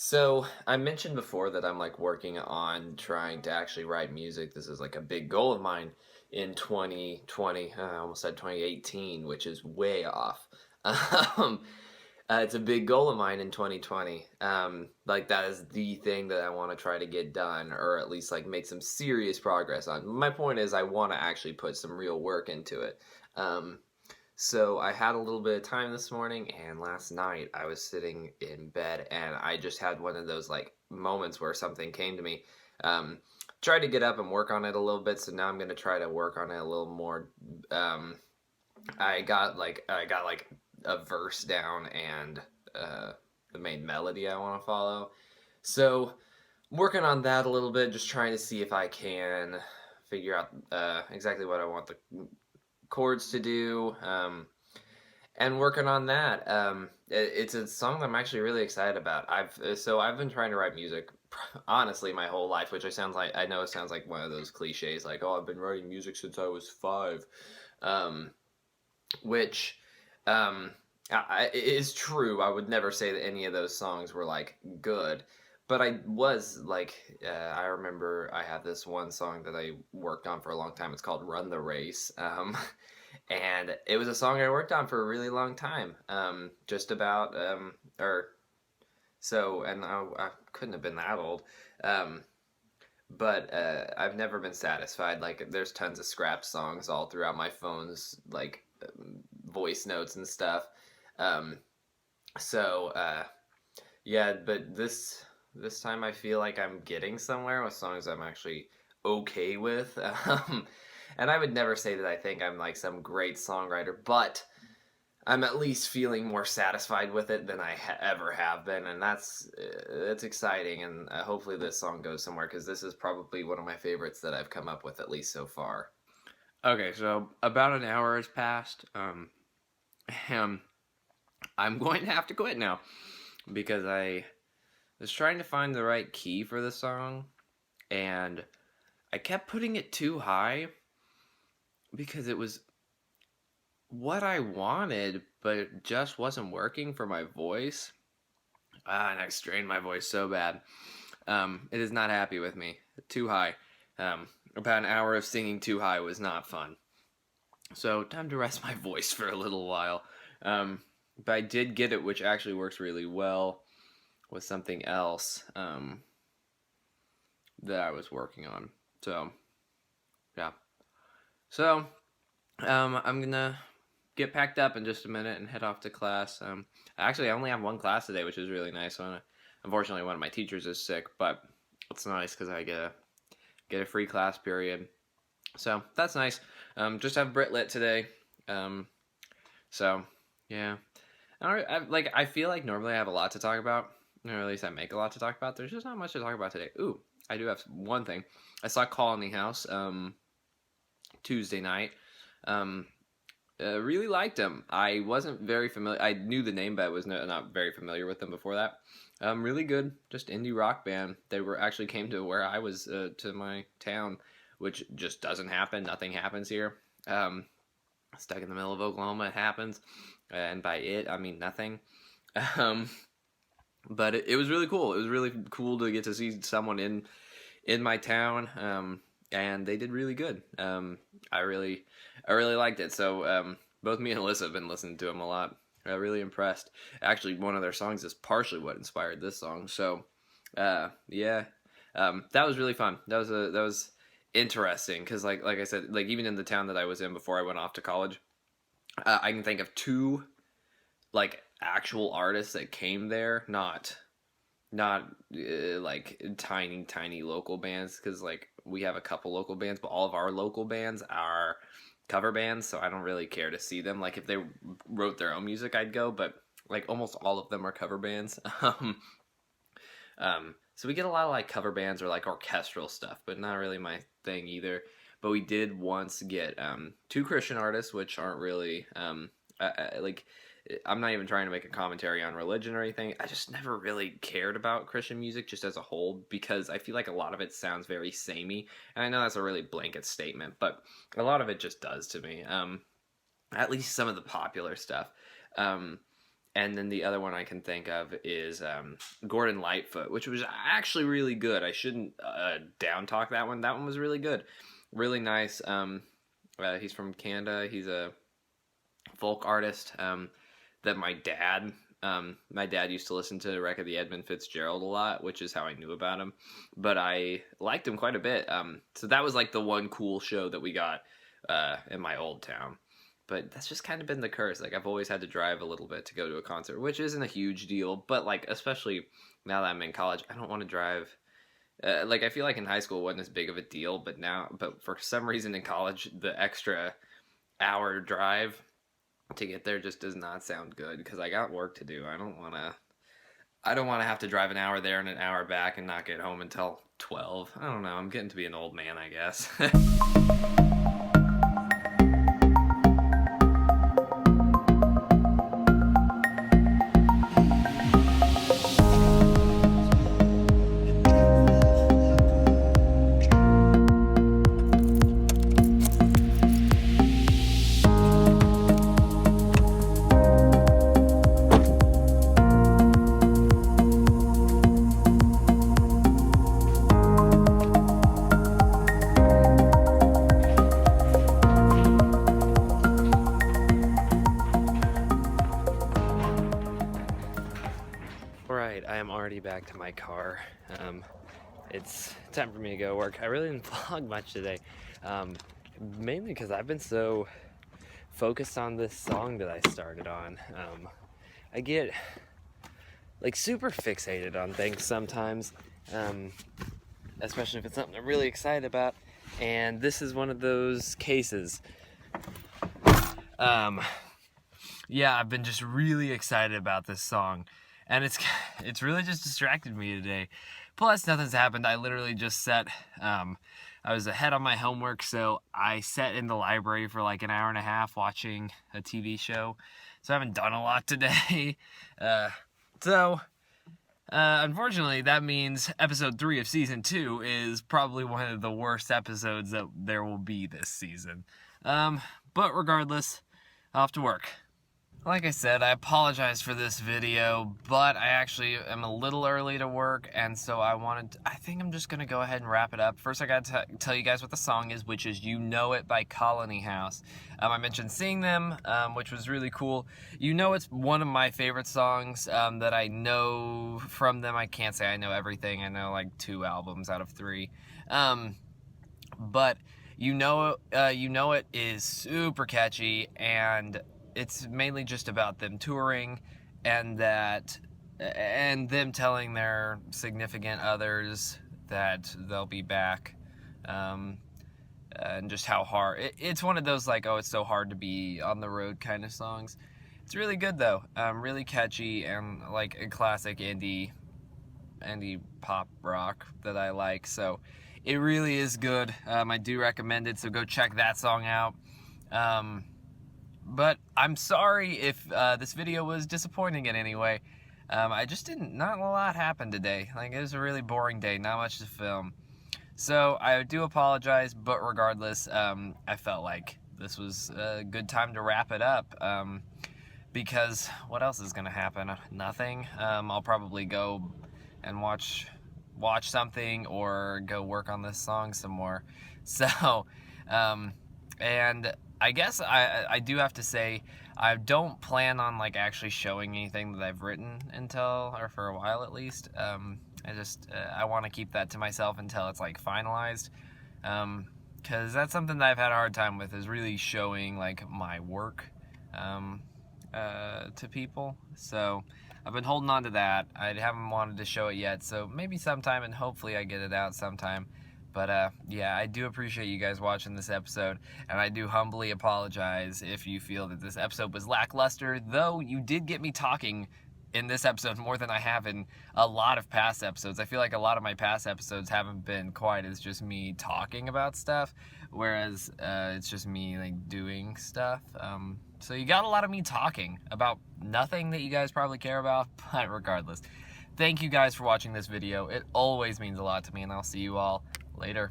So I mentioned before that I'm like working on trying to actually write music. This is like a big goal of mine in 2020. I almost said 2018, which is way off. Um, it's a big goal of mine in 2020. Like that is the thing that I want to try to get done, or at least like make some serious progress on. My point is, I want to actually put some real work into it. Um, so I had a little bit of time this morning, and last night I was sitting in bed, and I just had one of those like moments where something came to me. Um, Tried to get up and work on it a little bit, so now I'm gonna try to work on it a little more. Um, I got like a verse down and uh, the main melody I want to follow. So working on that a little bit, just trying to see if I can figure out exactly what I want the chords to do. And working on that. It's a song that I'm actually really excited about. I've been trying to write music honestly my whole life, which I know it sounds like one of those cliches, like oh I've been writing music since I was 5, um, which um, it is true. I would never say that any of those songs were like good, but I was like I remember I have this one song that I worked on for a long time. It's called "Run the Race." And it was a song I worked on for a really long time. Just about, or so, and I couldn't have been that old. Um, but I've never been satisfied. Like, there's tons of scrap songs all throughout my phone's, like, voice notes and stuff. Um, so, yeah, but this time I feel like I'm getting somewhere with songs I'm actually okay with. And I would never say that I think I'm like some great songwriter, but I'm at least feeling more satisfied with it than I ever have been, and that's exciting. And hopefully this song goes somewhere because this is probably one of my favorites that I've come up with at least so far. Okay, so about an hour has passed. Um, I'm going to have to quit now because I was trying to find the right key for the song, and I kept putting it too high because it was what I wanted, but it just wasn't working for my voice. And I strained my voice so bad. It is not happy with me. Too high. About an hour of singing too high was not fun. So time to rest my voice for a little while. But I did get it, which actually works really well with something else that I was working on. So yeah. So I'm gonna get packed up in just a minute and head off to class. Actually, I only have one class today, which is really nice. Unfortunately, one of my teachers is sick, but it's nice because I get a free class period. So that's nice. Just have Brit lit today. Um, so yeah. I feel like normally I have a lot to talk about, or at least I make a lot to talk about. There's just not much to talk about today. Ooh, I do have one thing. I saw Colony House Tuesday night. Um, really liked him. I wasn't very familiar. I knew the name, but I was not very familiar with them before that. Really good, just indie rock band. They were actually came to where I was to my town, which just doesn't happen. Nothing happens here. Stuck in the middle of Oklahoma, it happens, and by it I mean nothing. Um, but it was really cool. It was really cool to get to see someone in my town, and they did really good. I really I really liked it. So both me and Alyssa have been listening to them a lot. Really impressed. Actually, one of their songs is partially what inspired this song. So yeah, that was really fun. That was interesting because like I said, like even in the town that I was in before I went off to college, I can think of two like actual artists that came there, not like tiny local bands, because like we have a couple local bands, but all of our local bands are cover bands, so I don't really care to see them. Like if they wrote their own music I'd go, but like almost all of them are cover bands. So we get a lot of like cover bands or like orchestral stuff, but not really my thing either. But we did once get two Christian artists, which aren't really like I'm not even trying to make a commentary on religion or anything. I just never really cared about Christian music just as a whole because I feel like a lot of it sounds very samey, and I know that's a really blanket statement, but a lot of it just does to me. At least some of the popular stuff. Um, And then the other one I can think of is Gordon Lightfoot, which was actually really good. I shouldn't down talk that one. That one was really good, really nice. He's from Canada. He's a folk artist that my dad used to listen to Wreck of the Edmund Fitzgerald a lot, which is how I knew about him. But I liked him quite a bit. So that was like the one cool show that we got in my old town. But that's just kind of been the curse. Like, I've always had to drive a little bit to go to a concert, which isn't a huge deal. But, like, especially now that I'm in college, I don't want to drive. Like, I feel like in high school it wasn't as big of a deal. But for some reason in college, the extra hour drive to get there just does not sound good. Because I got work to do. I don't want to have to drive an hour there and an hour back and not get home until 12. I don't know. I'm getting to be an old man, I guess. Alright, I am already back to my car. It's time for me to go to work. I really didn't vlog much today, mainly because I've been so focused on this song that I started on. I get like super fixated on things sometimes, especially if it's something I'm really excited about, and this is one of those cases. Yeah, I've been just really excited about this song. And it's really just distracted me today. Plus, nothing's happened. I literally just sat, I was ahead on my homework, so I sat in the library for like an hour and a half watching a TV show. So I haven't done a lot today. Unfortunately, that means episode 3 of season 2 is probably one of the worst episodes that there will be this season. But regardless, I'll have to work. Like I said, I apologize for this video, but I actually am a little early to work, and so I think I'm just going to go ahead and wrap it up. First, I got to tell you guys what the song is, which is You Know It by Colony House. I mentioned seeing them, which was really cool. You know, it's one of my favorite songs that I know from them. I can't say I know everything. I know like 2 albums out of 3. But You Know It is super catchy, and it's mainly just about them touring and them telling their significant others that they'll be back, and just how hard it's one of those like, oh, it's so hard to be on the road kind of songs. It's really good though, really catchy and like a classic indie pop rock that I like. So it really is good. I do recommend it, so go check that song out. But I'm sorry if this video was disappointing in any way. Not a lot happened today. Like, it was a really boring day, not much to film. So I do apologize, but regardless, I felt like this was a good time to wrap it up. Because what else is gonna happen? Nothing. I'll probably go and watch something or go work on this song some more. So, and I guess I do have to say, I don't plan on like actually showing anything that I've written or for a while at least. I want to keep that to myself until it's like finalized, because that's something that I've had a hard time with, is really showing like my work to people. So I've been holding on to that. I haven't wanted to show it yet, so maybe sometime, and hopefully I get it out sometime. But yeah, I do appreciate you guys watching this episode, and I do humbly apologize if you feel that this episode was lackluster, though you did get me talking in this episode more than I have in a lot of past episodes. I feel like a lot of my past episodes haven't been quite as just me talking about stuff, whereas it's just me like doing stuff. So you got a lot of me talking about nothing that you guys probably care about, but regardless, thank you guys for watching this video. It always means a lot to me, and I'll see you all later.